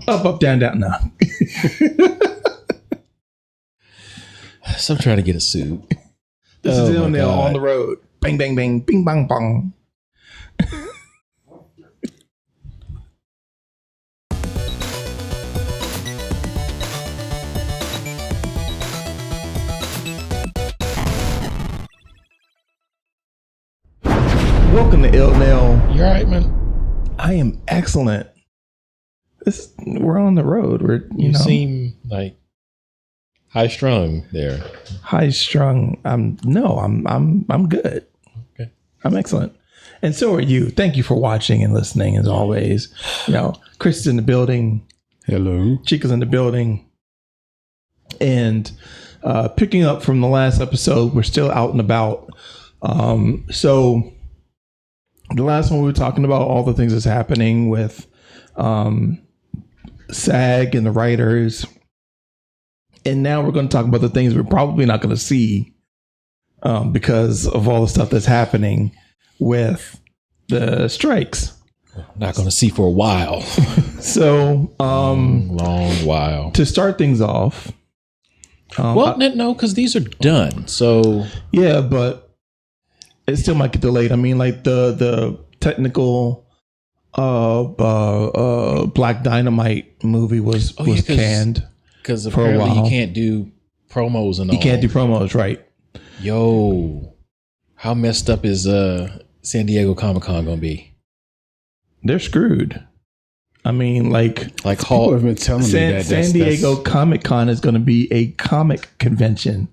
Up, down, down. No. So I'm trying to get a suit. This is ILNL on the road. Bang, bang, bang, bing, bang, bong. Welcome to ILNL. You all right, man? I am excellent. We're on the road. You seem like high strung there. High strung. I'm good. Okay. I'm excellent. And so are you. Thank you for watching and listening as always. Chris is in the building. Hello. Chica's in the building. And picking up from the last episode, we're still out and about. So the last one we were talking about all the things that's happening with SAG and the writers. And now we're going to talk about the things we're probably not going to see because of all the stuff that's happening with the strikes. Not going to see for a while. So, long while. To start things off. No, because these are done. So yeah, but it still might get delayed. I mean, like the technical Black Dynamite movie was canned because apparently you can't do promos and all. You can't do promos, right? Yo, how messed up is San Diego Comic-Con gonna be? They're screwed. I mean, like people have been telling me that San Diego Comic-Con is going to be a comic convention.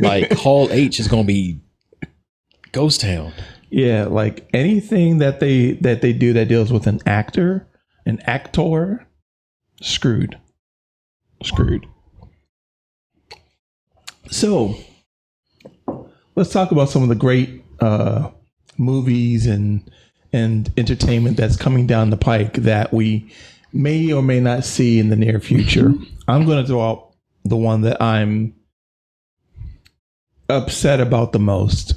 Like Hall H is gonna be ghost town. Yeah, like anything that they do that deals with an actor, screwed. So let's talk about some of the great movies and entertainment that's coming down the pike that we may or may not see in the near future. I'm going to throw out the one that I'm upset about the most.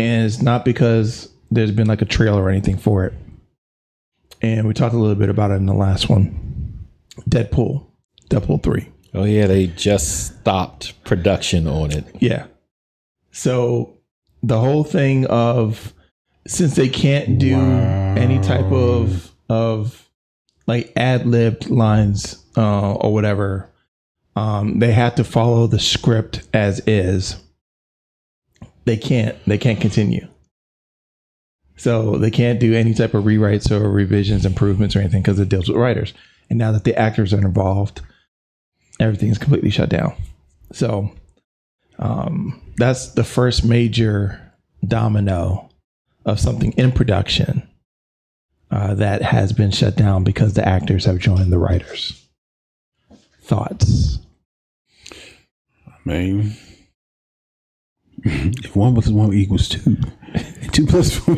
And it's not because there's been like a trailer or anything for it. And we talked a little bit about it in the last one. Deadpool 3. Oh yeah, they just stopped production on it. Yeah. So the whole thing of, since they can't do any type of like ad-libbed lines or whatever, they have to follow the script as is. They can't continue. So they can't do any type of rewrites or revisions, improvements or anything because it deals with writers. And now that the actors are involved, everything's completely shut down. So that's the first major domino of something in production that has been shut down because the actors have joined the writers. Thoughts? Man, if 1 + 1 = 2, 2 + 4,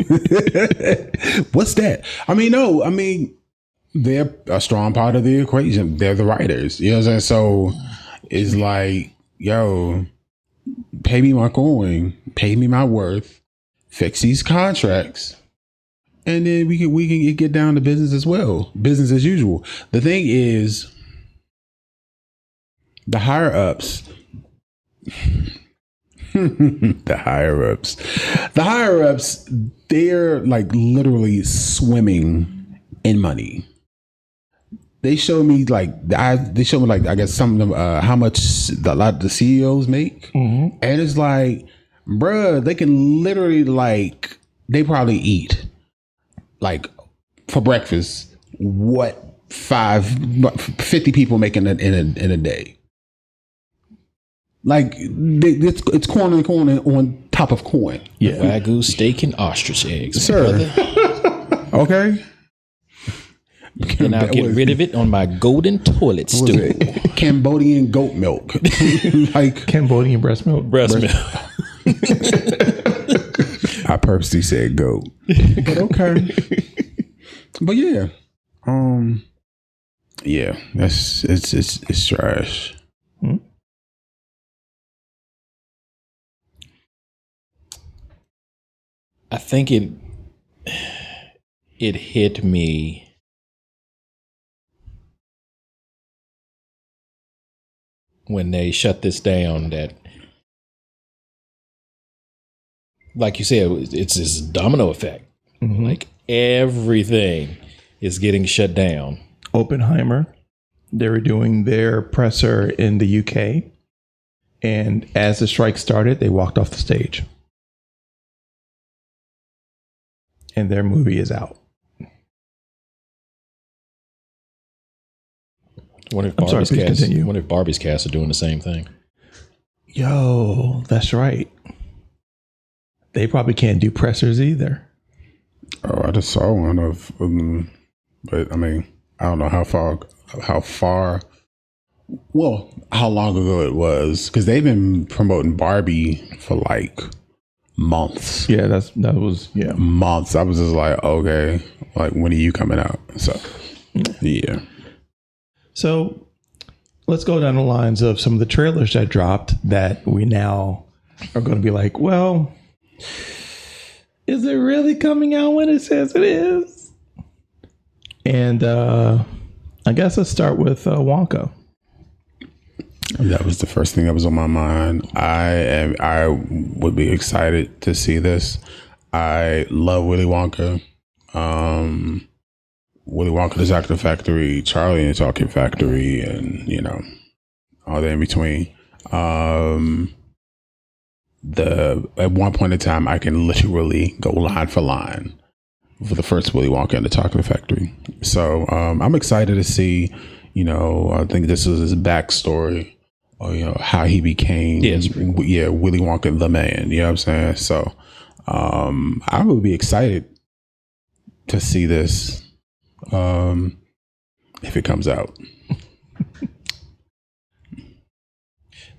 what's that? They're a strong part of the equation. They're the writers. You know what I'm saying? So it's like, yo, pay me my coin, pay me my worth, fix these contracts, and then we can get down to business as well. Business as usual. The thing is, the higher ups. The higher ups, they're like literally swimming in money. They show me I guess some of them how much a lot of the CEOs make, and it's like, bruh, they can literally they probably eat for breakfast what 50 people make in a day. It's corn and corn on top of coin. Yeah. Wagyu steak and ostrich eggs, sir. Okay. And I'll get rid of it on my golden toilet stool. Cambodian goat milk. Cambodian breast milk. Breast milk. I purposely said goat. But okay. But yeah. Yeah, it's trash. I think it hit me when they shut this down that, like you said, it's this domino effect. Mm-hmm. Like everything is getting shut down. Oppenheimer, they were doing their presser in the UK. And as the strike started, they walked off the stage. And their movie is out. What if I'm sorry, please continue. What if Barbie's cast are doing the same thing? Yo, that's right. They probably can't do pressers either. Oh, I just saw one of, but I mean, I don't know how far. Well, how long ago it was, because they've been promoting Barbie for like months. Yeah, that was Months. I was just like, okay, like when are you coming out? So yeah. So let's go down the lines of some of the trailers that dropped that we now are going to be like, well, is it really coming out when it says it is? And I guess let's start with Wonka. That was the first thing that was on my mind. I would be excited to see this. I love Willy Wonka. Willy Wonka the Chocolate Factory, Charlie and the Chocolate Factory, and you know, all that in between. At one point in time, I can literally go line for line for the first Willy Wonka and the Chocolate Factory. So I'm excited to see. You know, I think this is his backstory, or you know, how he became, Willy Wonka the man. You know what I'm saying? So I would be excited to see this if it comes out.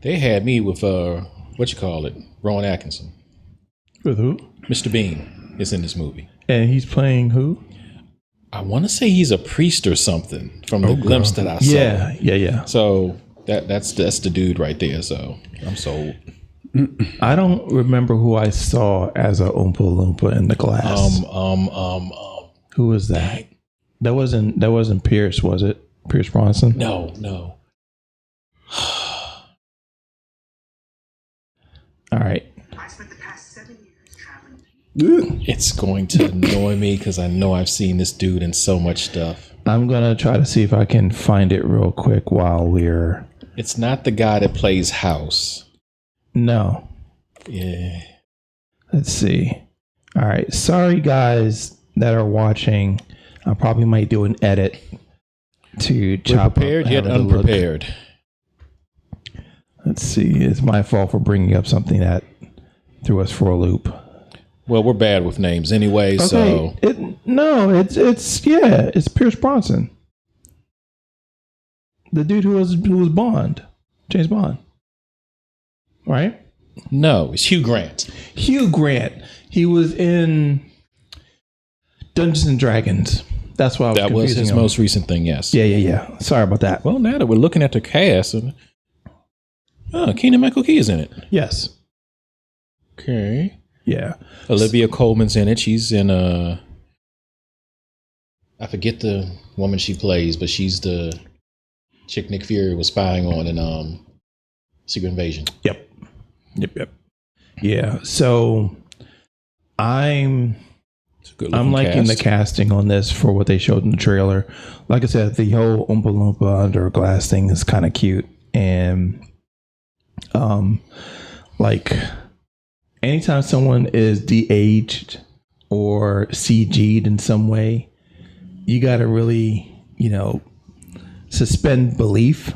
They had me with Rowan Atkinson. With who? Mr. Bean is in this movie. And he's playing who? I want to say he's a priest or something from the glimpse that I saw. Yeah. So that's the dude right there. So I'm sold. I don't remember who I saw as a Oompa Loompa in the glass. Who was that? That wasn't Pierce, was it? Pierce Bronson? No. All right. I spent the past 7 years traveling. It's going to annoy me because I know I've seen this dude in so much stuff. I'm gonna try to see if I can find it real quick while we're. It's not the guy that plays House. No. Yeah. Let's see. All right. Sorry, guys that are watching. I probably might do an edit to chop prepared up yet have a look. unprepared. Let's see. It's my fault for bringing up something that threw us for a loop. Well, we're bad with names anyway, so it's Pierce Bronson, the dude who was Bond, James Bond, right? no, it's Hugh Grant. Hugh Grant. He was in Dungeons and Dragons. That's why That was his most recent thing. Yes. Yeah. Sorry about that. Well, now that we're looking at the cast, Keegan-Michael Key is in it. Yes. Okay. Yeah. Olivia Colman's in it. She's in I forget the woman she plays, but she's the chick Nick Fury was spying on in Secret Invasion. Yep. Yeah. So I'm liking the casting on this for what they showed in the trailer. Like I said, the whole Oompa Loompa under a glass thing is kind of cute, and like anytime someone is de-aged or CG'd in some way, you got to really, suspend belief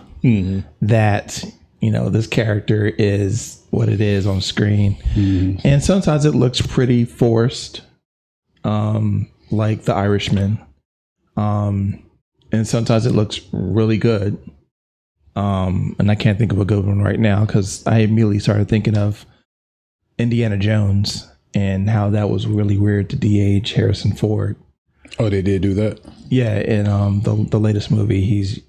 that, this character is what it is on screen. Mm-hmm. And sometimes it looks pretty forced, like The Irishman. And sometimes it looks really good. And I can't think of a good one right now because I immediately started thinking of Indiana Jones and how that was really weird to de-age Harrison Ford. Oh, they did do that? Yeah, in the latest movie,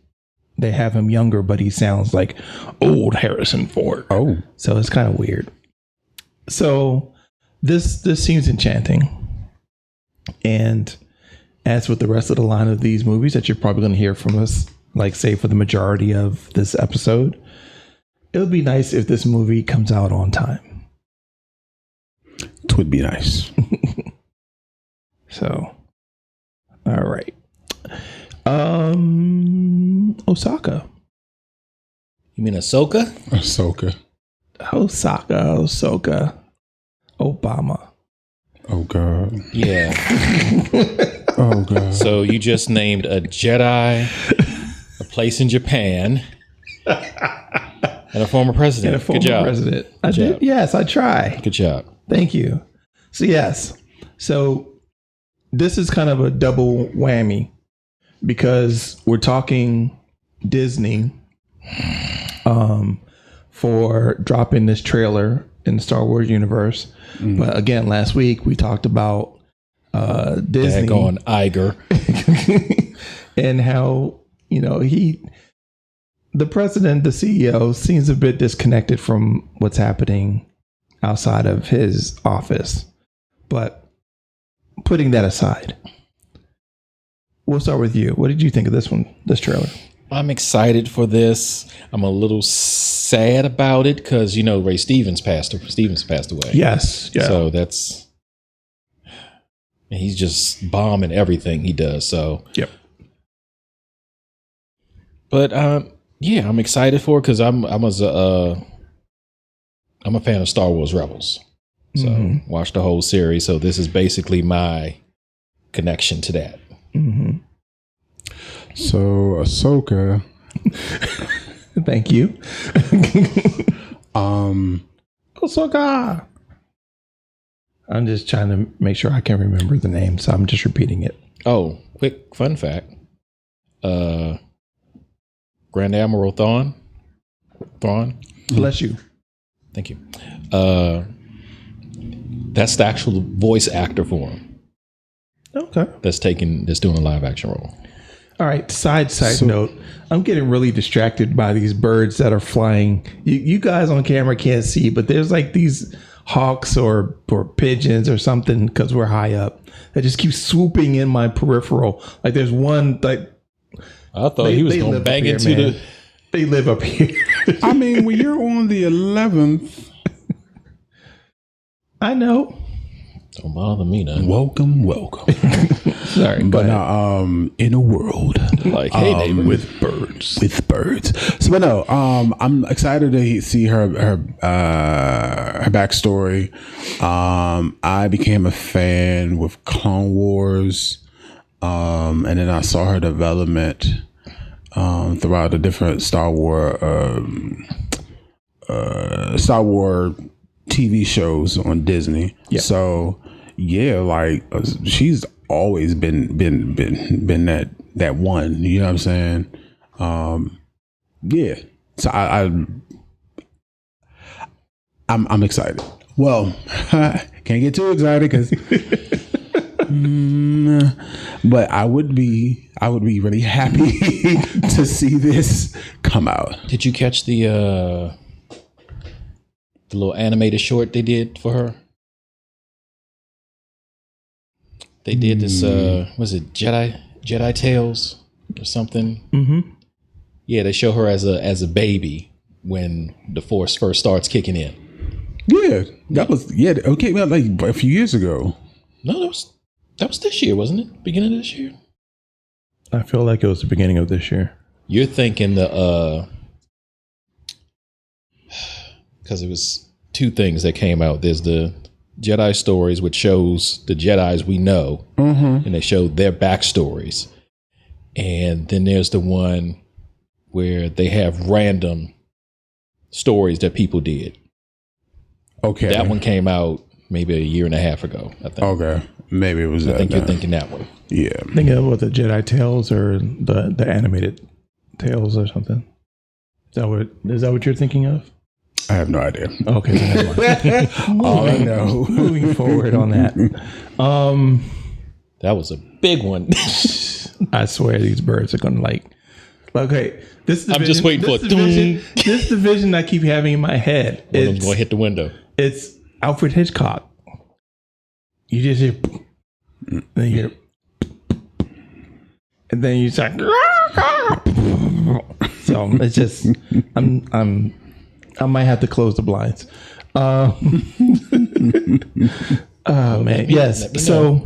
they have him younger, but he sounds like old Harrison Ford. Oh. So it's kind of weird. So this seems enchanting. And as with the rest of the line of these movies that you're probably going to hear from us, like say for the majority of this episode, it would be nice if this movie comes out on time. It would be nice. So, all right. Osaka. You mean Ahsoka? Ahsoka. Osaka. Obama. Oh God. Yeah. Oh God. So you just named a Jedi, a place in Japan, and a former president. And a former Good job. president. I Good did. job. Yes, I try. Good job. Thank you. So yes. So this is kind of a double whammy because we're talking Disney for dropping this trailer in the Star Wars universe. But again, last week we talked about Disney Daggone Iger. and how, the president, the CEO, seems a bit disconnected from what's happening outside of his office. But putting that aside, we'll start with you. What did you think of this trailer? I'm excited for this. I'm a little sad about it because Ray Stevens passed away. Yes. Yeah. So he's just bombing everything he does. So Yep. But yeah, I'm excited for it because I'm a fan of Star Wars Rebels. So watch the whole series. So this is basically my connection to that. Mm-hmm. So Ahsoka. Thank you. Ahsoka. I'm just trying to make sure I can remember the name, so I'm just repeating it. Oh, quick fun fact. Grand Admiral Thrawn. Bless you. Thank you. That's the actual voice actor for him. Okay. That's doing a live action role. All right. Side note. I'm getting really distracted by these birds that are flying. You guys on camera can't see, but there's like these hawks or pigeons or something because we're high up that just keep swooping in my peripheral. Like there's one like I thought he was going to bang into the. They live up here. I mean, when you're on the 11th, I know. Don't bother me none. welcome. Sorry, But in a world Like, hey, neighbor. with birds. So, but no, I'm excited to see her backstory. I became a fan with Clone Wars, and then I saw her development throughout the different Star Wars TV shows on Disney. Yeah. So yeah, like she's always been that one. You know what I'm saying? Yeah. So I'm excited. Well, can't get too excited because. But I would be really happy to see this come out. Did you catch the little animated short they did for her? They did this. Was it Jedi Tales or something? Mm-hmm. Yeah, they show her as a baby when the Force first starts kicking in. Yeah, that was okay. Well, like a few years ago. No, that was this year, wasn't it? Beginning of this year. I feel like it was the beginning of this year. You're thinking because it was two things that came out. There's the Jedi Stories, which shows the Jedis we know, and they show their backstories. And then there's the one where they have random stories that people did. Okay, That one came out maybe a year and a half ago, I think. Okay, maybe it was. I think you're thinking that one. Yeah, Thinking of what the Jedi Tales or the animated Tales or something. Is that what you're thinking of? I have no idea. Okay, so never mind. All I know. Moving forward on that. That was a big one. I swear these birds are gonna like. Okay, this division, I'm just waiting for it. This division I keep having in my head. One of them's going to hit the window. It's Alfred Hitchcock. You just hear, then you hear, and then you start. So it's just I'm I might have to close the blinds. Oh man, yes. So,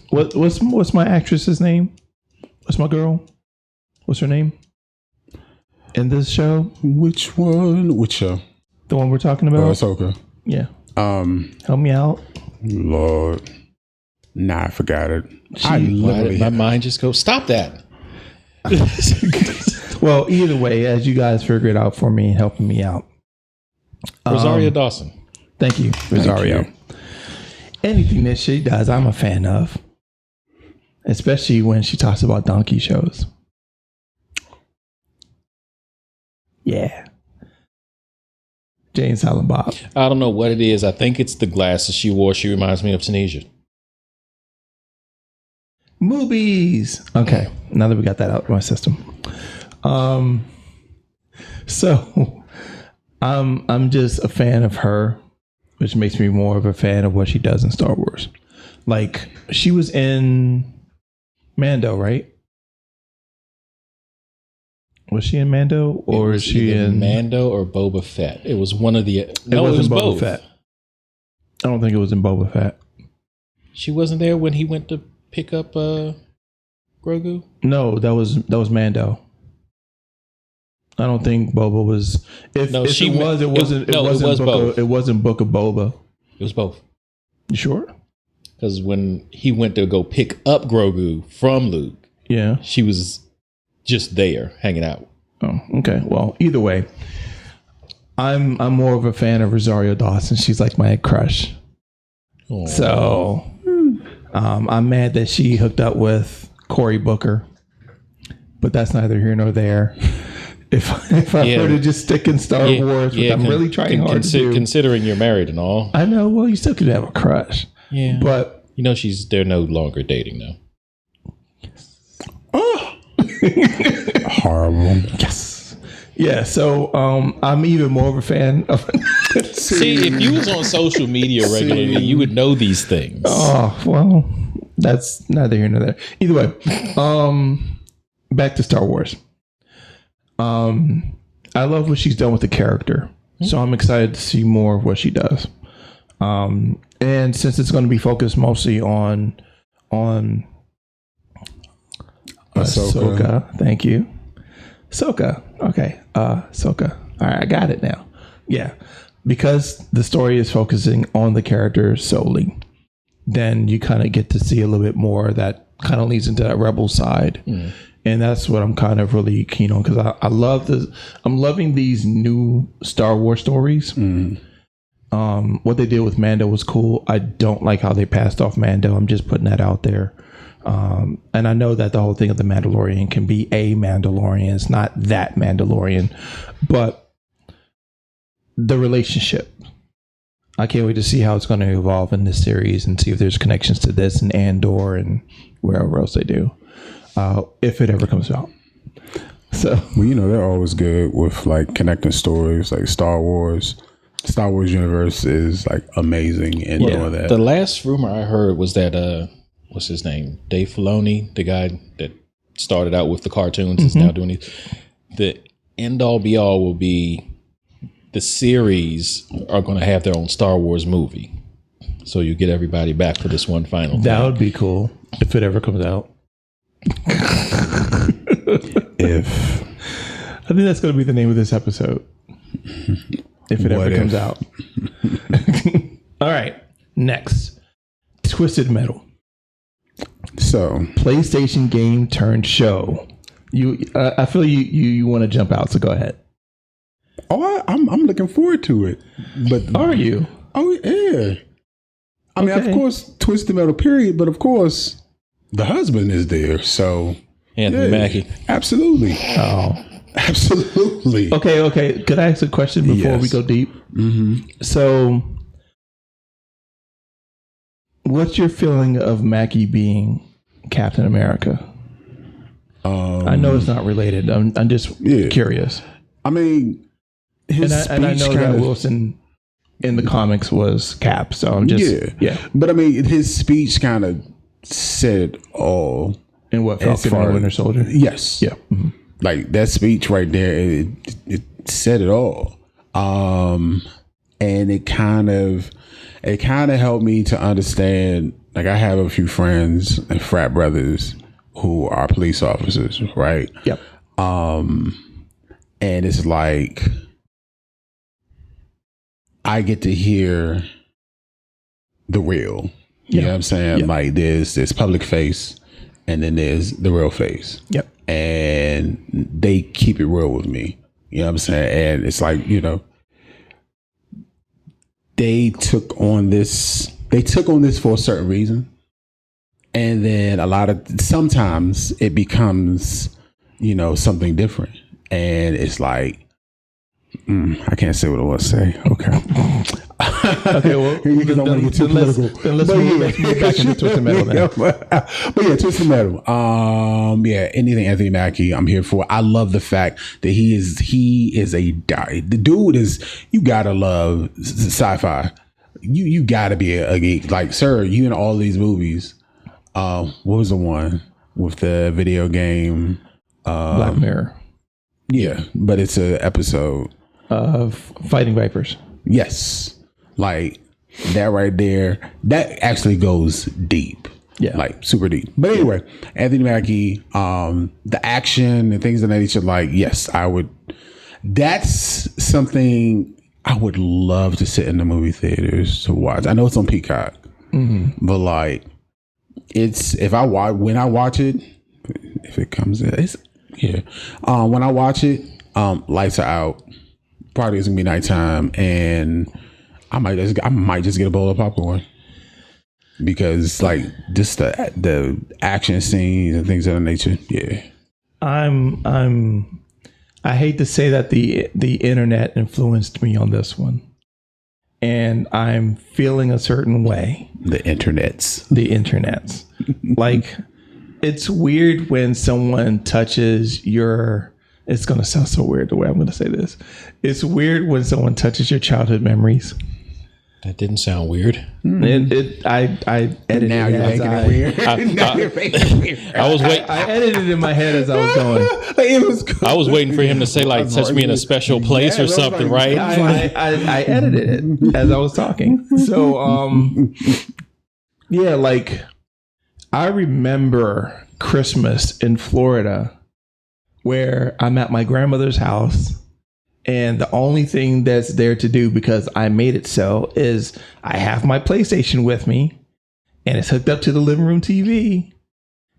what's my actress's name? What's my girl? What's her name in this show? Which one? Which show? The one we're talking about. Ahsoka. Yeah. Help me out. Lord. Nah, I forgot it. Why did my mind just go, stop that? Well, either way, as you guys figure it out for me and helping me out. Rosario Dawson. Thank you, Rosario. you. Anything that she does, I'm a fan of. Especially when she talks about donkey shows. Yeah. Jane Silent Bob. I don't know what it is. I think it's the glasses she wore. She reminds me of Tunisia. Movies. Okay, now that we got that out of my system. So I'm just a fan of her, which makes me more of a fan of what she does in Star Wars. Like, she was in Mando, right? Was she in Mando, or is she in Mando or Boba Fett? It was one of the. No, it was Boba both. Fett. I don't think it was in Boba Fett. She wasn't there when he went to pick up Grogu. No, that was Mando. I don't think Boba was. If she it was, it wasn't. No, it was both. It wasn't Book of Boba. It was both. You sure? Because when he went to go pick up Grogu from Luke, Yeah. she was just there hanging out. Oh, okay. Well, either way, I'm more of a fan of Rosario Dawson. She's like my crush. Aww. So I'm mad that she hooked up with Cory Booker, but that's neither here nor there. If I were to just stick in Star Wars, which I'm really trying hard to do. Considering you're married and all. I know. Well, you still could have a crush. Yeah. But they're no longer dating now. oh, Horrible. yes, yeah. So I'm even more of a fan of. See, if you was on social media regularly, you would know these things. Oh well, that's neither here nor there. Either way, back to Star Wars. I love what she's done with the character, so I'm excited to see more of what she does. And since it's going to be focused mostly on Ahsoka, thank you, Ahsoka. Okay, Ahsoka. All right, I got it now. Yeah, because the story is focusing on the character solely, then you kind of get to see a little bit more that kind of leads into that rebel side. And that's what I'm kind of really keen on, because I love this. I'm loving these new Star Wars stories. What they did with Mando was cool. I don't like how they passed off Mando. I'm just putting that out there. And I know that the whole thing of the Mandalorian can be a Mandalorian. It's not that Mandalorian, but the relationship. I can't wait to see how it's going to evolve in this series and see if there's connections to this and Andor and wherever else they do. If it ever comes out. So, well, they're always good with like connecting stories. Like Star Wars universe is like amazing in doing that. The last rumor I heard was that what's his name, Dave Filoni, the guy that started out with the cartoons, is now doing these. The end all be all will be the series are going to have their own Star Wars movie, so you get everybody back for this one final. That would be cool if it ever comes out. If I think that's going to be the name of this episode, if it ever comes out. All right, next, Twisted Metal. So PlayStation game turned show. I feel you want to jump out, so go ahead. Oh, I'm looking forward to it. But are you? Oh yeah. I mean, of course, Twisted Metal. Period. But of course, the husband is there. So Anthony Mackie. Absolutely. Oh, absolutely. Okay. Could I ask a question before we go deep? So, what's your feeling of Mackie being Captain America? I know it's not related. I'm just curious. I mean, and I know that Wilson in the comics was Cap, so I'm just But I mean, his speech kind of said it all. And what, Falcon and Winter Soldier? Yes. Yeah. Like that speech right there, it said it all. And it kind of helped me to understand. Like, I have a few friends and frat brothers who are police officers, right? Yep. And it's like I get to hear the real. You know what I'm saying? Yep. Like, there's public face, and then there's the real face. Yep. And they keep it real with me. You know what I'm saying? And it's like, they took on this for a certain reason. And then sometimes it becomes, something different. And it's like, I can't say what I want to say. Okay. Okay, well, Because I want to get too political. Let's move back into Twisted Metal then. But yeah, Twisted Metal. Anything Anthony Mackie, I'm here for. I love the fact that he is a guy. The dude is, you gotta love sci-fi. You gotta be a geek. Like, sir, you in all these movies. What was the one with the video game? Black Mirror. Yeah, but it's an episode of Fighting Vipers. Yes. Like, that right there, that actually goes deep. Yeah. Like, super deep. But anyway, Anthony Mackie, the action and things of that nature, like, yes, I would. That's something I would love to sit in the movie theaters to watch. I know it's on Peacock, but like, when I watch it, if it comes in, when I watch it, lights are out. Probably it's gonna be nighttime, and I might just get a bowl of popcorn, because like, just the action scenes and things of that nature. Yeah, I hate to say that the internet influenced me on this one, and I'm feeling a certain way. The internets. Like, it's weird when someone touches your. It's going to sound so weird the way I'm going to say this. It's weird when someone touches your childhood memories. That didn't sound weird. I edited Now it you're as making it weird. Now you're making it weird. I was waiting. I edited it in my head as I was going. It was cool. I was waiting for him to say, like, touch me in a special place or something, right? I edited it as I was talking. So, yeah, like, I remember Christmas in Florida where I'm at my grandmother's house, and the only thing that's there to do, because I made it so, is I have my PlayStation with me, and it's hooked up to the living room TV.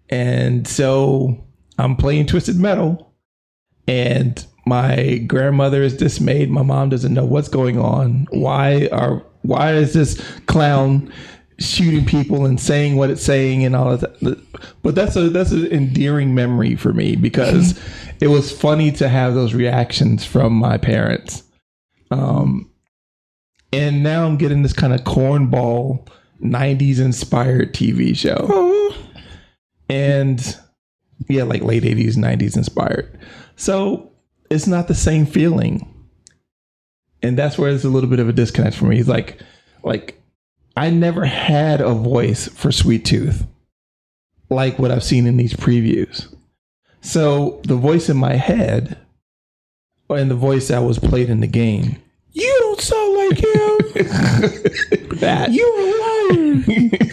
And so I'm playing Twisted Metal, and my grandmother is dismayed. My mom doesn't know what's going on. Why is this clown shooting people and saying what it's saying and all of that? But that's an endearing memory for me, because it was funny to have those reactions from my parents. And now I'm getting this kind of cornball 90s inspired TV show. And yeah, like late 80s, 90s inspired. So it's not the same feeling. And that's where there's a little bit of a disconnect for me. It's like I never had a voice for Sweet Tooth like what I've seen in these previews. So the voice in my head and the voice that was played in the game. You don't sound like him. That. You're a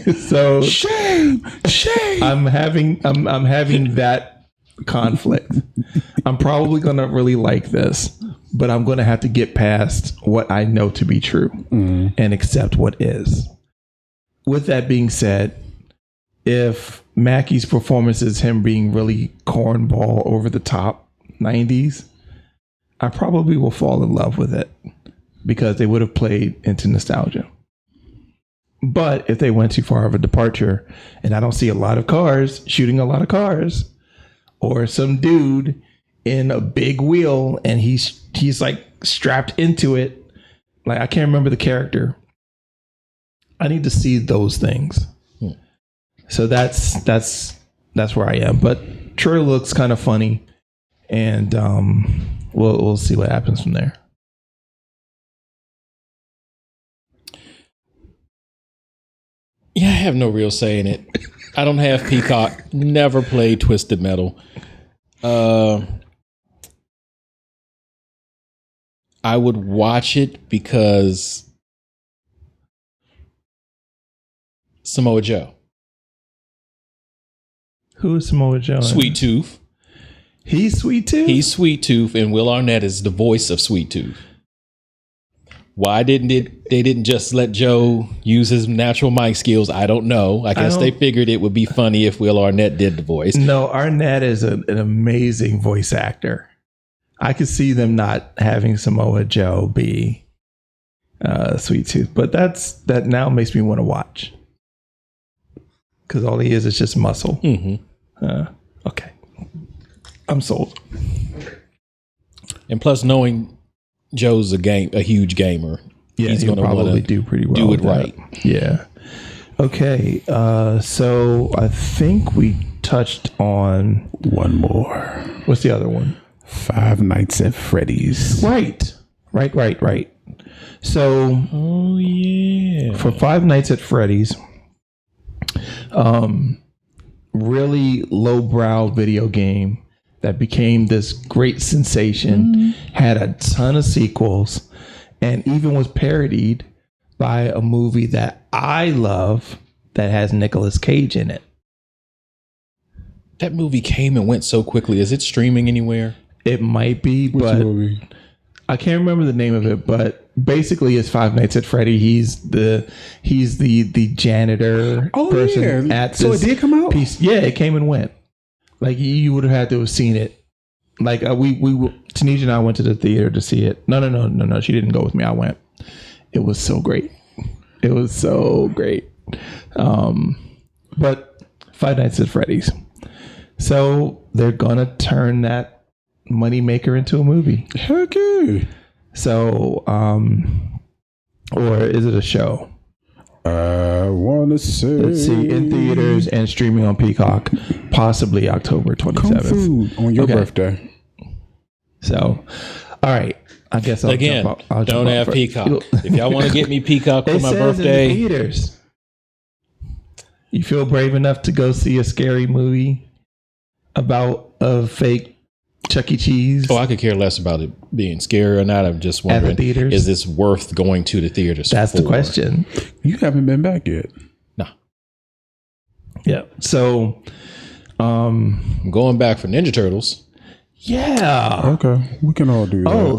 liar. So shame. I'm having that conflict. I'm probably gonna really like this, but I'm gonna have to get past what I know to be true and accept what is. With that being said, if Mackie's performance is him being really cornball over the top 90s, I probably will fall in love with it, because they would have played into nostalgia. But if they went too far of a departure, and I don't see a lot of cars shooting a lot of cars, or some dude in a big wheel and he's like strapped into it, like, I can't remember the character. I need to see those things. So that's where I am. But Troy looks kind of funny, and we'll see what happens from there. Yeah, I have no real say in it. I don't have Peacock. Never played Twisted Metal. I would watch it because Samoa Joe. Who is Samoa Joe? Sweet Tooth. He's Sweet Tooth? He's Sweet Tooth, and Will Arnett is the voice of Sweet Tooth. Why they didn't just let Joe use his natural mic skills? I don't know. I guess they figured it would be funny if Will Arnett did the voice. No, Arnett is an amazing voice actor. I could see them not having Samoa Joe be Sweet Tooth, but that now makes me want to watch because all he is just muscle. Mm-hmm. Okay, I'm sold. And plus, knowing Joe's a huge gamer, he's going to probably do pretty well. Do it right. Yeah. Okay. So I think we touched on one more. What's the other one? Five Nights at Freddy's. Right. So, oh yeah, for Five Nights at Freddy's, really lowbrow video game that became this great sensation, had a ton of sequels, and even was parodied by a movie that I love that has Nicolas Cage in it. That movie came and went so quickly. Is it streaming anywhere? It might be, but I can't remember the name of it. But basically, it's Five Nights at Freddy. He's the janitor person at this. So it did come out. Yeah, it came and went. Like you would have had to have seen it. Like we Tanisha and I went to the theater to see it. No. She didn't go with me. I went. It was so great. It was so great. But Five Nights at Freddy's. So they're gonna turn that moneymaker into a movie. Heck yeah. So, or is it a show? I want to say. Let's see, in theaters and streaming on Peacock, possibly October 27th. Kung Fu on your birthday. So, all right. I guess I'll again. I'll don't have first. Peacock. If y'all want to get me Peacock for my In birthday, the theaters. You feel brave enough to go see a scary movie about a fake Chuck E. Cheese? I could care less about it being scary or not. I'm just wondering, theaters? Is this worth going to the theaters? That's the question. You haven't been back yet. No. Yeah. So, I'm going back for Ninja Turtles. Yeah. Okay, we can all do that. Oh,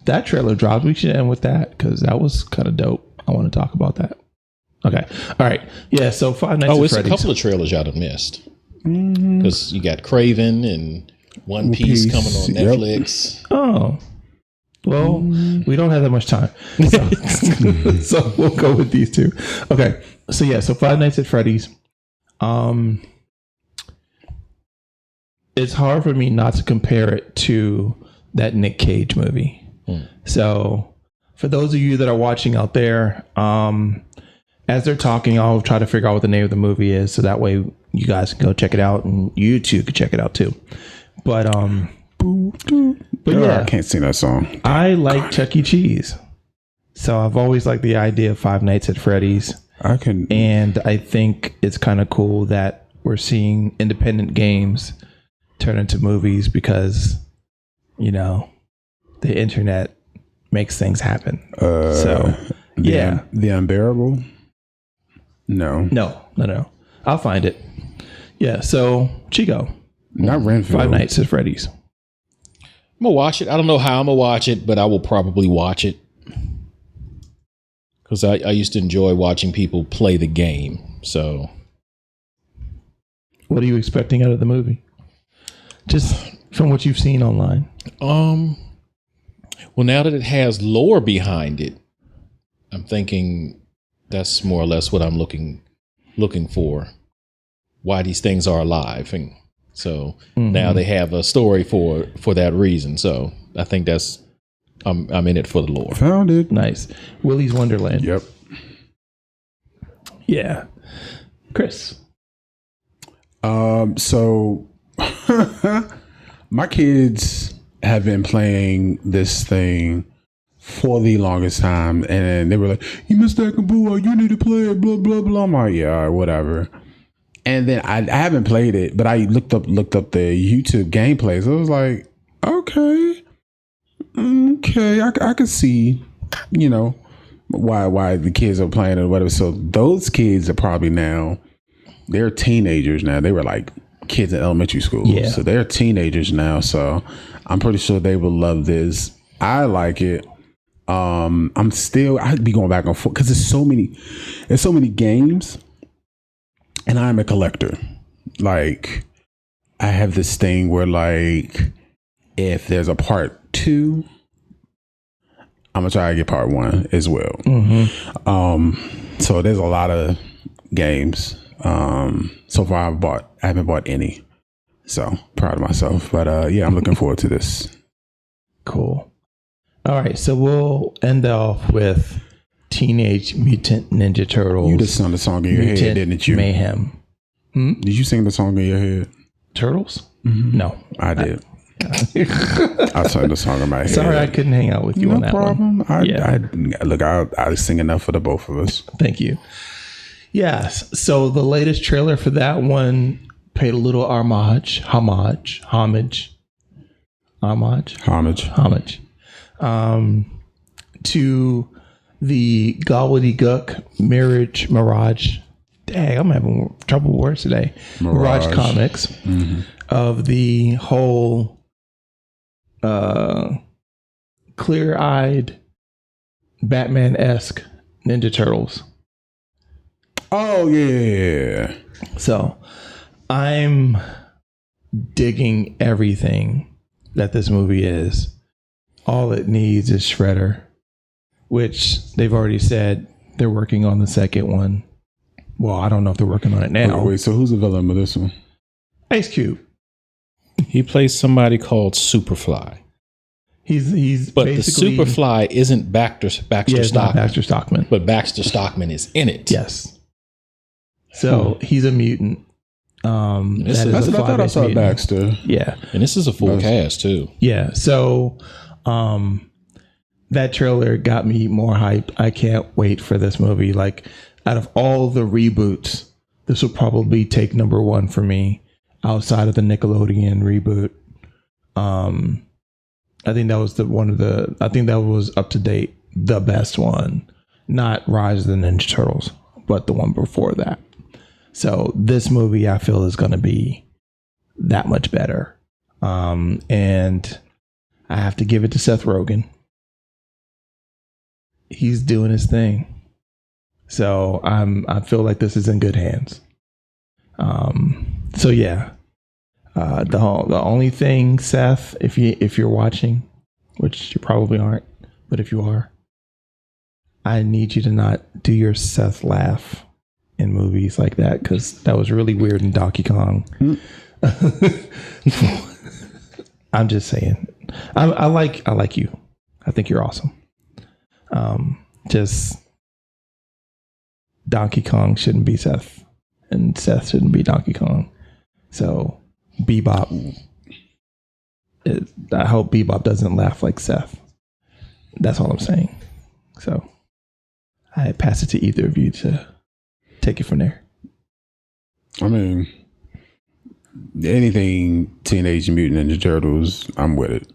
that trailer dropped. We should end with that because that was kind of dope. I want to talk about that. Okay. All right. Yeah. So Five Nights at Freddy's. It's a couple of trailers y'all done missed because you got Craven and One Piece coming on Netflix. Oh. Well, we don't have that much time. So we'll go with these two. Okay. So yeah, so Five Nights at Freddy's. It's hard for me not to compare it to that Nick Cage movie. So for those of you that are watching out there, as they're talking, I'll try to figure out what the name of the movie is. So that way you guys can go check it out and you too can check it out too. But yeah, I can't sing that song. I like Chuck E. Cheese. So I've always liked the idea of Five Nights at Freddy's. And I think it's kind of cool that we're seeing independent games turn into movies because, you know, the internet makes things happen. The Unbearable? No. I'll find it. Yeah, so Chico. Not Renfield. Five Nights at Freddy's. I'm going to watch it. I don't know how I'm going to watch it, but I will probably watch it. Because I used to enjoy watching people play the game. So, what are you expecting out of the movie? Just from what you've seen online. Well, now that it has lore behind it, I'm thinking that's more or less what I'm looking for. Why these things are alive, and so now they have a story for that reason. So I think that's I'm in it for the lore. Found it. Nice. Willy's Wonderland. Yep. Yeah. Chris. So my kids have been playing this thing for the longest time, and they were like, "You missed that Kabua, you need to play it." Blah blah blah. I'm like, yeah, whatever. And then I haven't played it, but I looked up the YouTube gameplays. I was like, okay. Okay, I could see, you know, why the kids are playing or whatever. So those kids are probably now, they're teenagers now. They were like kids in elementary school. Yeah. So they're teenagers now. So I'm pretty sure they will love this. I like it. I'd be going back and forth because there's so many games, and I'm a collector. Like, I have this thing where, like, if there's a part 2, I'm gonna try to get part 1 as well. So there's a lot of games. So far I haven't bought any. So proud of myself. But yeah, I'm looking forward to this. Cool. All right, so we'll end off with Teenage Mutant Ninja Turtles. You just sung the song in your head, didn't you? Mayhem. Did you sing the song in your head? Turtles? No. I did. I sang the song in my head. Sorry, I couldn't hang out with you on that problem. one. Look, I sing enough for the both of us. Thank you. Yes. So the latest trailer for that one paid a little homage to the Gobbledygook Mirage. Dang, I'm having trouble with words today. Mirage comics of the whole clear-eyed Batman-esque Ninja Turtles. Oh yeah. So I'm digging everything that this movie is. All it needs is Shredder, which they've already said they're working on the second one. Well, I don't know if they're working on it now. Wait, so who's the villain with this one? Ice Cube. He plays somebody called Superfly. He's But the basically Superfly isn't Baxter it's not Stockman. Baxter Stockman. But Baxter Stockman is in it. Yes. So he's a mutant. This that is- is a I thought I fly-based saw mutant. Baxter. Yeah. And this is a full cast too. Yeah. So that trailer got me more hyped. I can't wait for this movie. Like, out of all the reboots, this will probably take number 1 for me outside of the Nickelodeon reboot. I think that was I think that was up to date, the best one. Not Rise of the Ninja Turtles, but the one before that. So this movie I feel is going to be that much better. And I have to give it to Seth Rogen. He's doing his thing. So I feel like this is in good hands. So yeah. The only thing, Seth, if you're watching, which you probably aren't, but if you are, I need you to not do your Seth laugh in movies like that, because that was really weird in Donkey Kong. I'm just saying. I like you. I think you're awesome. Just Donkey Kong shouldn't be Seth, and Seth shouldn't be Donkey Kong. So Bebop, I hope Bebop doesn't laugh like Seth. That's all I'm saying. So I pass it to either of you to take it from there. I mean, anything Teenage Mutant Ninja Turtles, I'm with it.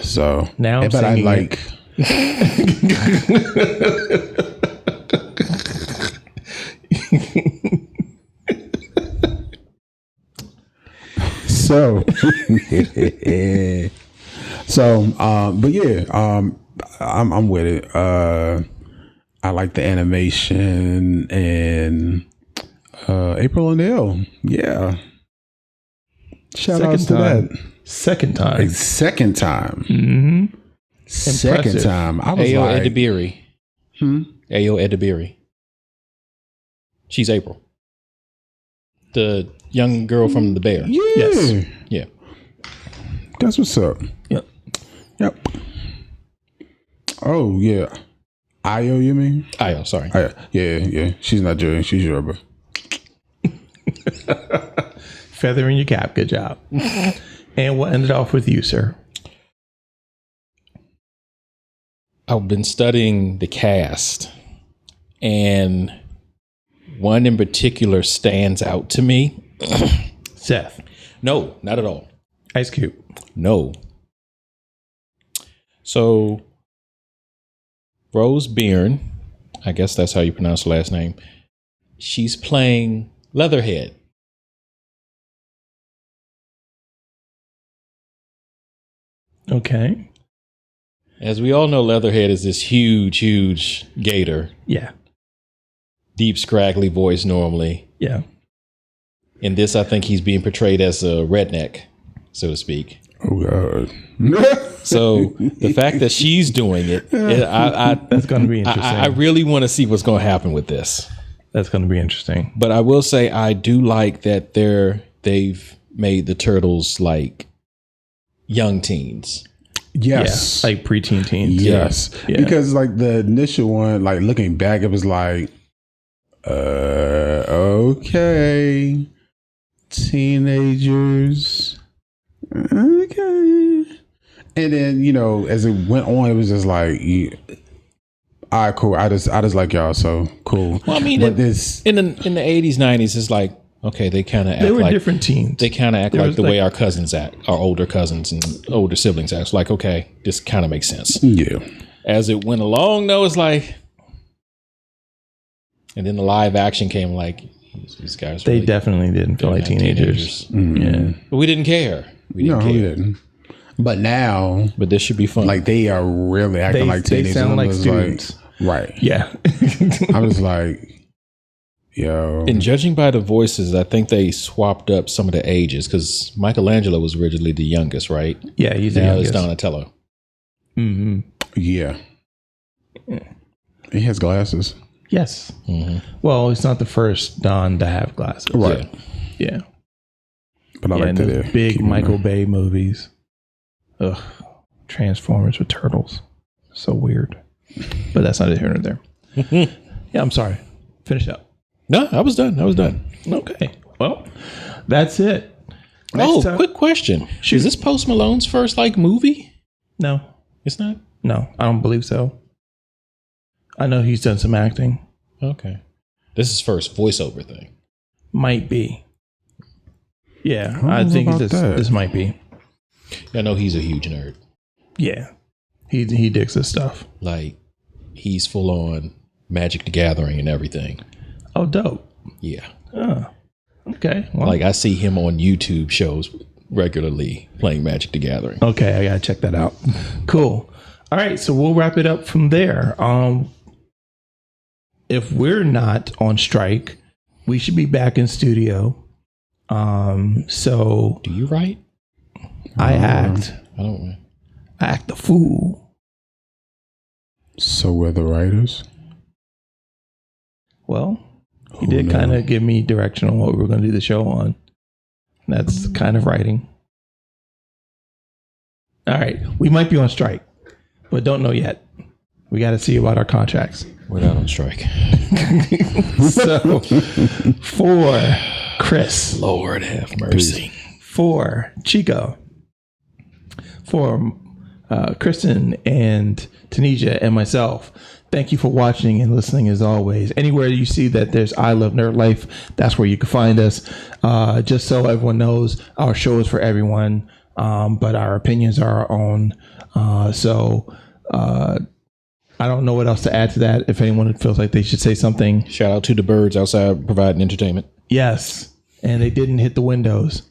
So Now I'm but I singing like. So, but yeah, I'm with it. I like the animation and April O'Neil. Yeah, shout out to that. Second time. A second time. Mm-hmm. Second Impressive. time. I was Ayo like, Edebiri. Ayo Edebiri. She's April. The young girl from The Bear. yeah, Yes. Yeah. that's what's up. Yep. Yep. Oh yeah, Ayo, you mean? Ayo, sorry. Yeah. She's Nigerian. She's Yoruba. Feather in your cap. Good job. And we'll end it off with you, sir. I've been studying the cast, and one in particular stands out to me. Seth. No, not at all. Ice Cube. No. So Rose Byrne, I guess that's how you pronounce the last name. She's playing Leatherhead. Okay. As we all know, Leatherhead is this huge gator. Yeah. Deep, scraggly voice normally. Yeah. In this, I think he's being portrayed as a redneck, so to speak. Oh God. So the fact that she's doing it, That's going to be interesting. I really want to see what's going to happen with this. That's going to be interesting. But I will say I do like that they've made the turtles like young teens. Yes. Yeah, like preteen teens. Yes. Yeah. Because like the initial one, like looking back, it was like, okay. Teenagers. Okay. And then, you know, as it went on, it was just like, all right, cool. I just like y'all, so cool. Well, I mean, but in the 80s, 90s, it's like, okay, they kind of act They were like different teens. They kind of act There like was the like- way our cousins act, our older cousins and older siblings act. It's like, okay, this kind of makes sense. Yeah. As it went along, though, it's like, and then the live action came, like, these guys. They really definitely didn't feel like teenagers. Yeah. But we didn't care. We didn't No, care. we didn't. But now, But this should be fun. like, they are really acting like They teenagers. sound I'm like just students. right. Yeah. I was like, yo. and judging by the voices, I think they swapped up some of the ages because Michelangelo was originally the youngest, right? Yeah, he's the Now it's youngest. Donatello. Mm-hmm. Yeah. He has glasses. Yes. Mm-hmm. Well, it's not the first Don to have glasses. Right. Yeah. But I Yeah, like and that. those big Michael Bay movies. Ugh. Transformers with turtles. So weird. But that's not here nor there. Yeah, I'm sorry. Finish up. No, I was done. Okay. Well, that's it. Next time- Quick question. Is this Post Malone's first like movie? No. It's not? No, I don't believe so. I know he's done some acting. Okay. This is first voiceover thing. Might be. Yeah, don't I know think about this that. this might be. I know he's a huge nerd. Yeah. He digs this stuff. Like, he's full on Magic the Gathering and everything. Oh, dope. Yeah. Oh, okay. Well, Like, I see him on YouTube shows regularly playing Magic the Gathering. okay, I gotta check that out. Cool. All right, so we'll wrap it up from there. If we're not on strike, we should be back in studio. So Do you write? I act I the fool. So we're the writers. Well, he did kind of give me direction on what we were going to do the show on. That's kind of writing. All right, we might be on strike, but don't know yet. We got to see about our contracts. We're not on strike. So, for Chris, Lord have mercy. for Chico, for Kristen and Tanisha and myself, thank you for watching and listening as always. Anywhere you see that there's I Love Nerd Life, that's where you can find us. Just so everyone knows, our show is for everyone, but our opinions are our own. I don't know what else to add to that. If anyone feels like they should say something. Shout out to the birds outside providing entertainment. Yes. And they didn't hit the windows.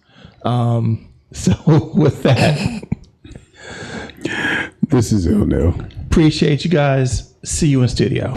So with that, This is ILNL. appreciate you guys. See you in studio.